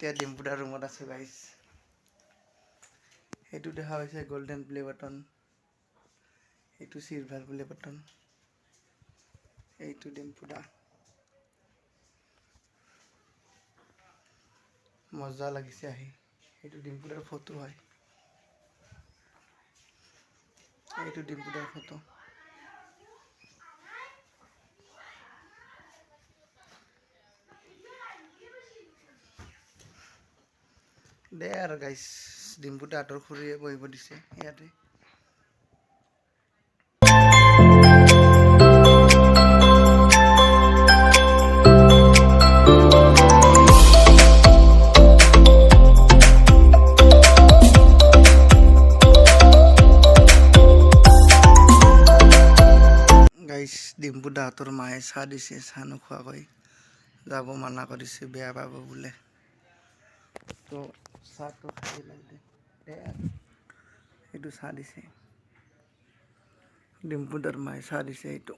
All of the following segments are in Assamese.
এতিয়া ডিম্পুদাৰ ৰুমত আছোঁ গাইজ। এইটো দেখা হৈছে গোল্ডেন প্লে বাটন, এইটো চিলভাৰ প্লে বাটন, এইটো ডিম্পুদা। মজা লাগিছে আহি। এইটো ডিম্পুদাৰ ফটো হয়, এইটো ডিম্পুদাৰ ফটো। দে আৰু গাইজ, ডিম্পুদা আঁতৰ খুৰীয়ে বহিব দিছে ইয়াতে। গাইজ, ডিম্পুদা হাতৰ মায়ে চাহ দিছে, চাহ নোখোৱাকৈ যাব মানা কৰিছে, বেয়া পাব বোলে। তো চাহটো খাই লাগে দে আৰু। এইটো চাহ দিছে, ডিম্পুদাৰ মায়ে চাহ দিছে এইটো।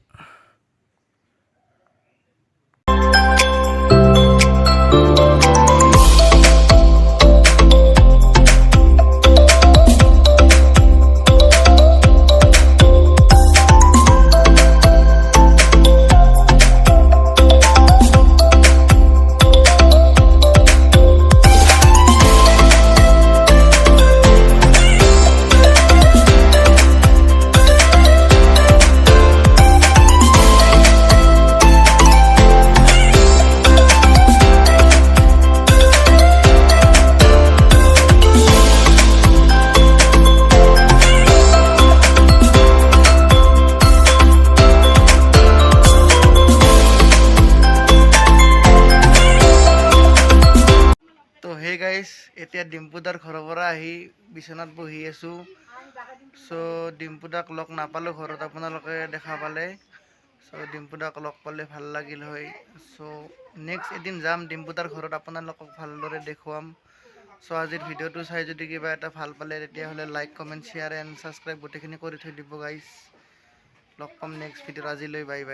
তো হে গাইজ, এতিয়া ডিম্পুদাৰ ঘৰৰ পৰা আহি বিচনাত বহি আছোঁ। চ' ডিম্পুদাক লগ নাপালোঁ ঘৰত, আপোনালোকে দেখা পালে। চ' ডিম্পুদাক লগ পালে ভাল লাগিল হয়। চ' নেক্সট এদিন যাম ডিম্পুদাৰ ঘৰত, আপোনালোকক ভালদৰে দেখুৱাম। চ' আজিৰ ভিডিঅ'টো চাই যদি কিবা এটা ভাল পালে তেতিয়াহ'লে like, comment, share and subscribe গোটেইখিনি কৰি থৈ দিব গাইজ। লগ পাম নেক্সট ভিডিঅ'ত, আজিলৈ বাই বাই।